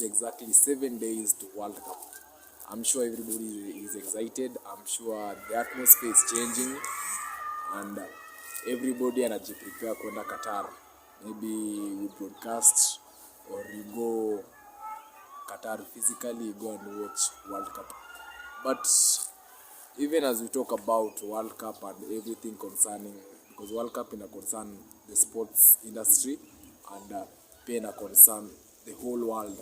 is exactly 7 days to World Cup. I'm sure everybody is excited. I'm sure the atmosphere is changing, and everybody anajiprepare kwenda Qatar. Maybe we broadcast or you go Qatar physically, you go and watch World Cup. But even as we talk about World Cup and everything concerning, because World Cup ina concern the sports industry and pia ina concern the whole world.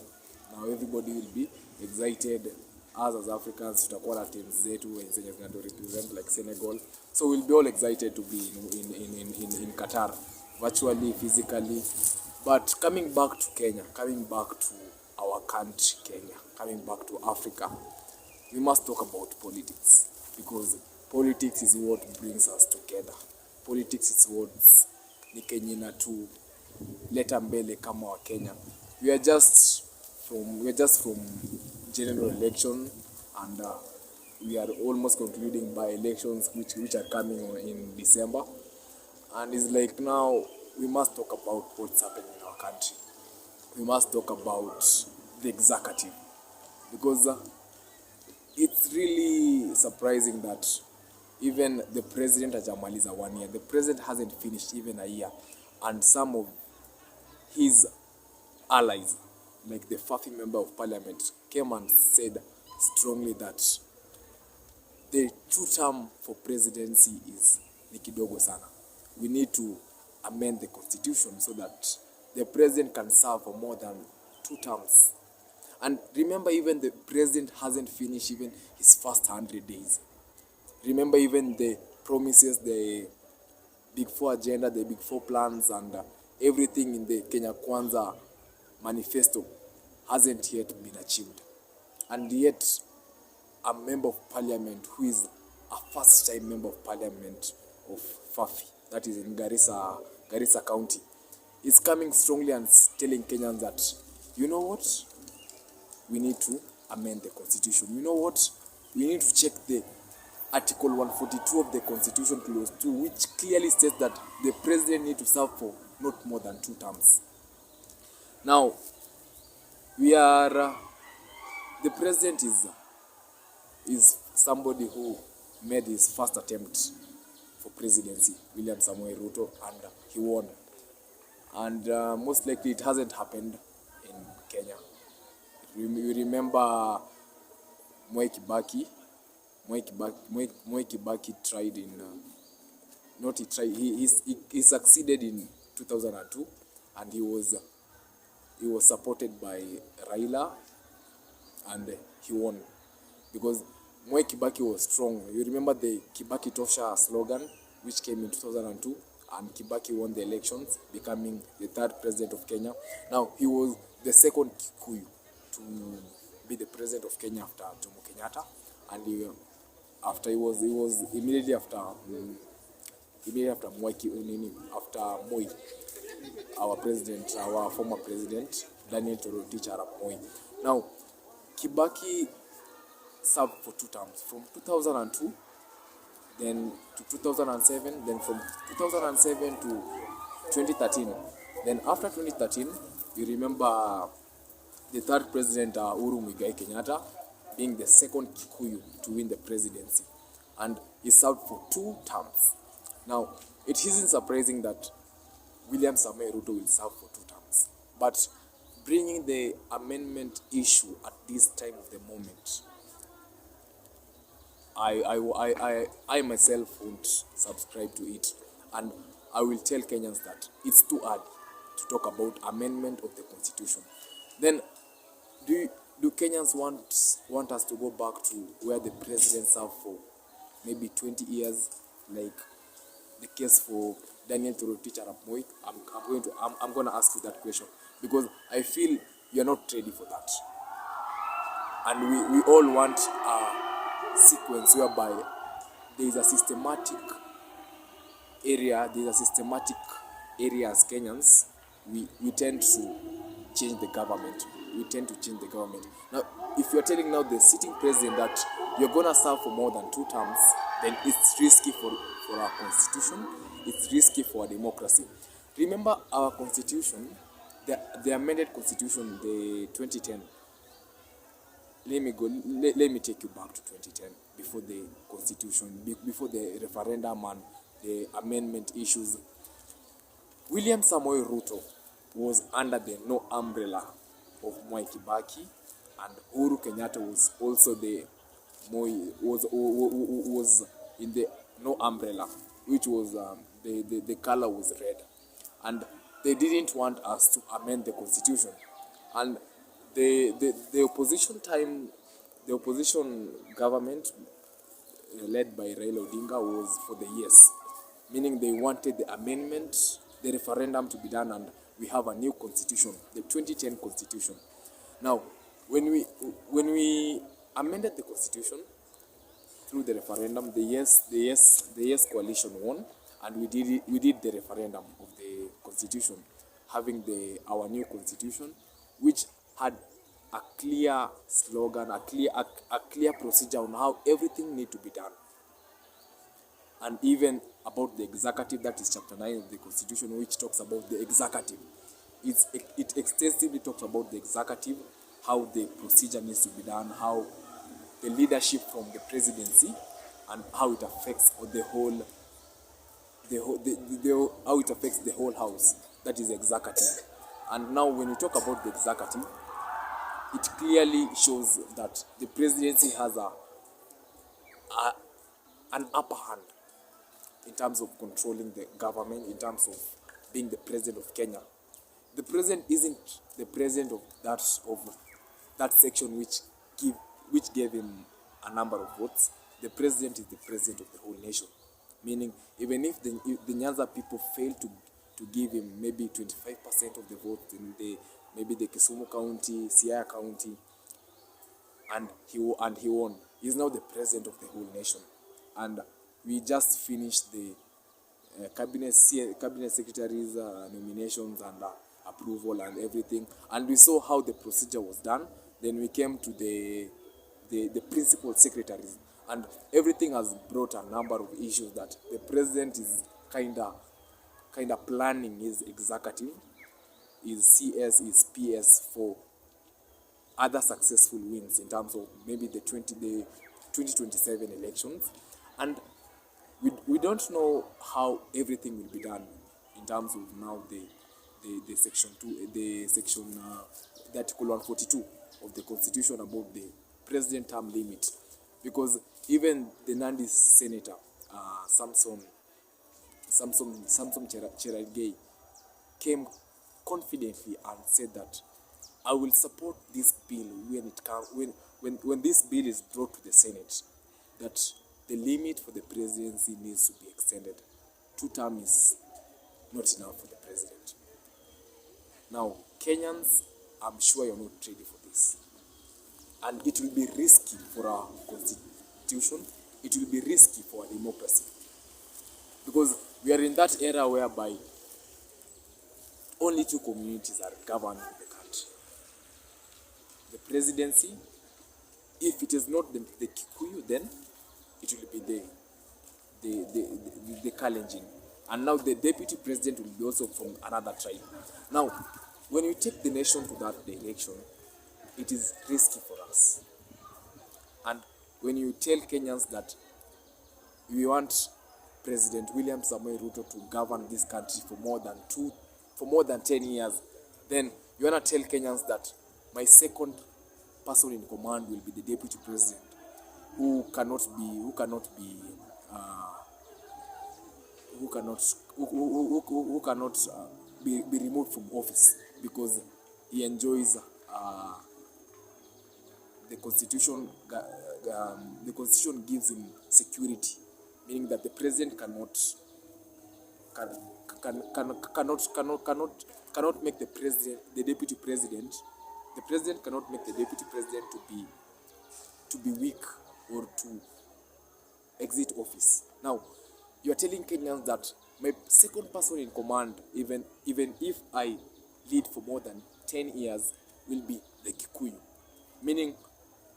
Now everybody will be excited. Us as Africans tutakuwa na teams zetu zenye zina represent like Senegal, so we'll be all excited to be in Qatar, virtually, physically. But coming back to Kenya, coming back to our country Kenya, coming back to Africa, we must talk about politics, because politics is what brings us together. Politics is what ni Kenya inatuleta mbele kama wa Kenya. We are just from general election, and we are almost concluding by elections which are coming in December, and it's like now we must talk about what's happening in our country. We must talk about the executive, because it's really surprising that even the president hajamaliza 1 year. The president hasn't finished even a year, and some of his allies, like the Fafi member of parliament, came and said strongly that the 2 term for presidency is ni kidogo sana. We need to amend the constitution so that the president can serve for more than 2 terms. And remember, even the president hasn't finished even his first 100 days. Remember even the promises, the Big 4 agenda, the Big 4 plans, and everything in the Kenya Kwanza manifesto hasn't yet been achieved. And yet, a member of parliament who is a first-time member of parliament of Fafi, that is in Garissa County, is coming strongly and telling Kenyans that, you know what, we need to amend the constitution. You know what, we need to check the Article 142 of the Constitution, Clause 2, which clearly states that the president needs to serve for not more than 2 terms. Now, the president is somebody who made his first attempt for presidency, William Samoei Ruto, and he won. And most likely it hasn't happened in Kenya. You remember Mwai Kibaki tried he succeeded in 2002, and he was supported by Raila, and he won because Mwai Kibaki was strong. You remember the Kibaki Tosha slogan, which came in 2002, and Kibaki won the elections, becoming the 3rd president of Kenya. Now, he was the second Kikuyu to be the president of Kenya after Jomo Kenyatta, and he was immediately after Moi, our former president, Daniel Toroitich arap Moi. Now, Kibaki served for 2 terms, from 2002 then to 2007, then from 2007 to 2013. Then after 2013, you remember the 3rd president, Uhuru Muigai Kenyatta, being the second Kikuyu to win the presidency, and he served for 2 terms. Now, it isn't surprising that William Samoei Ruto will serve for 2 terms, but bringing the amendment issue at this time of the moment, I myself won't subscribe to it, and I will tell Kenyans that it's too early to talk about amendment of the constitution. Then, do Kenyans want us to go back to where the president served for maybe 20 years, like the case for Daniel Toroitich arap Moi? I'm going to ask you that question, because I feel you're not ready for that. And we all want a sequence whereby there is a systematic area as Kenyans, we tend to change the government. Now, if you're telling now the sitting president that you're going to serve for more than 2 terms, then it's risky for our constitution, it's risky for our democracy. Remember, our constitution the amended constitution, the 2010. Let me take you back to 2010, before the constitution, before the referendum and the amendment issues. William Samoei Ruto was under the no umbrella of Mwai Kibaki, and Uhuru Kenyatta was also the was in the no umbrella, which was the color was red, and they didn't want us to amend the constitution, and the opposition government led by Raila Odinga was for the yes, meaning they wanted the amendment, the referendum to be done, and we have a new constitution, the 2010 constitution. Now, when we amended the constitution through the referendum, the yes coalition won, and we did the referendum of the constitution, having our new constitution, which had a clear slogan, a clear procedure on how everything need to be done, and even about the executive. That is chapter 9 of the constitution, which talks about the executive. It extensively talks about the executive, how the procedure needs to be done, how the leadership from the presidency, and how it affects how it affects the whole house, that is executive. And now when you talk about the executive, it clearly shows that the presidency has an upper hand in terms of controlling the government, in terms of being the president of Kenya. The president isn't the president of that section which gave him a number of votes. The president is the president of the whole nation. Meaning, even if the Nyanza people fail to give him maybe 25% of the votes in maybe the Kisumu County, Siaya County, and he won. He's now the president of the whole nation. And we just finished the cabinet secretaries nominations and approval and everything, and we saw how the procedure was done. Then we came to the principal secretaries, and everything has brought a number of issues that the president is kind of planning his executive, his CS, his PS for other successful wins in terms of maybe the 2027 elections. And we don't know how everything will be done in terms of now the section 2, the article 142 of the constitution about the president term limit, because even the Nandi senator Samson Cherargei came confidently and said that I will support this bill when this bill is brought to the Senate, that the limit for the presidency needs to be extended. 2 terms is not enough for the president. Now, Kenyans, I'm sure you're not ready for this. And it will be risky for our constitution. It will be risky for our democracy. Because we are in that era whereby only 2 communities are governing the country. The presidency, if it is not the Kikuyu, then it will be the Kalenjin. And now the deputy president will be also from another tribe. Now, when you take the nation to that direction, it is risky for us. And when you tell Kenyans that we want President William Samoei Ruto to govern this country for more than 10 years, then you want to tell Kenyans that my second person in command will be the deputy president, who cannot be removed from office because he enjoys the constitution. The constitution gives him security, meaning that the president cannot make the deputy president. The president cannot make the deputy president to be weak or to exit office. Now, you are telling Kenyans that my second person in command, even if I lead for more than 10 years, will be the Kikuyu. Meaning,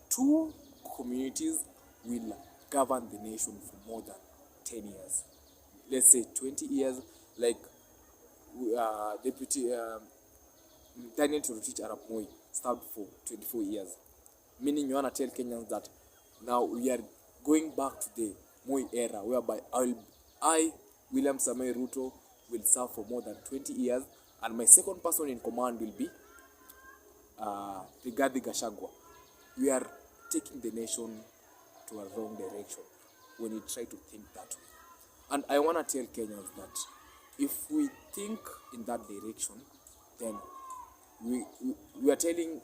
2 communities will govern the nation for more than 10 years. Let's say 20 years, like Daniel Toroitich Arap Moi served for 24 years. Meaning you want to tell Kenyans that now we are going back to the Moi era, whereby William Samoei Ruto, will serve for more than 20 years, and my second person in command will be Rigathi Gachagua. We are taking the nation to a wrong direction when we try to think that way. And I want to tell Kenyans that if we think in that direction, then we are telling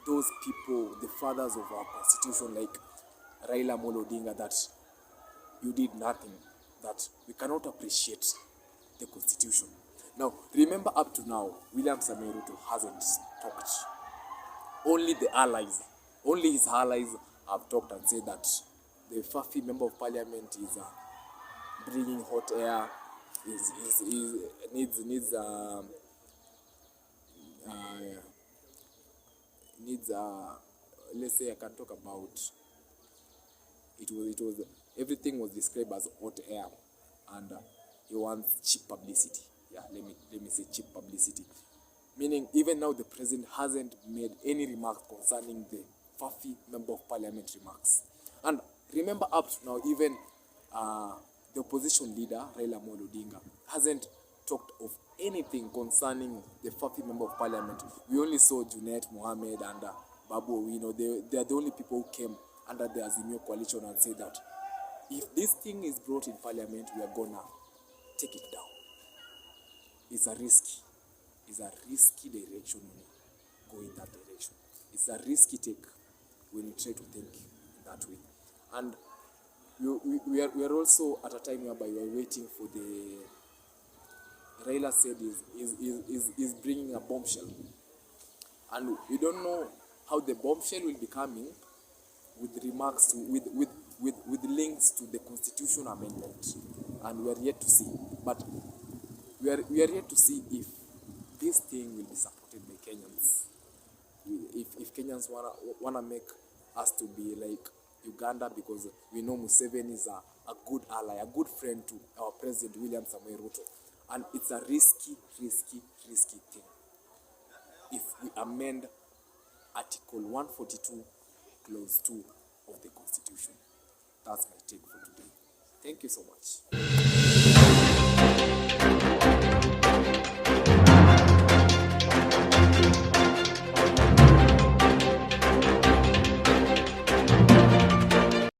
those people, the fathers of our constitution, like Raila Amolo Odinga, that you did nothing, that we cannot appreciate the constitution. Now, remember, up to now, William Samoei Ruto hasn't talked. Only his allies have talked and said that the Fafi member of parliament is bringing hot air, needs let's say I can talk about it was everything was described as hot air, and he wants cheap publicity. Yeah, let me say cheap publicity. Meaning even now the president hasn't made any remarks concerning the Fafi member of parliament remarks. And remember, up to now, even the opposition leader Raila Amolo Odinga hasn't talked of anything concerning the Fafi member of parliament. We only saw Junet Mohammed and Babu Owino. They are the only people who came under the Azimio coalition and said that if this thing is brought in parliament, we are gonna take it down. It's a risky direction when you go in that direction. It's a risky take when you try to think in that way. And we are also at a time whereby we are waiting for the Raila said is bringing a bombshell, and we don't know how the bombshell will be coming, with remarks to, with links to the constitution amendment, and we are yet to see. But we are yet to see if this thing will be supported by Kenyans. If Kenyans wanna make us to be like Uganda, because we know Museveni is a good ally, a good friend to our president William Samoei Ruto, and it's a risky thing if we amend Article 142, Clause 2 of the Constitution. That's my take for today. Thank you so much.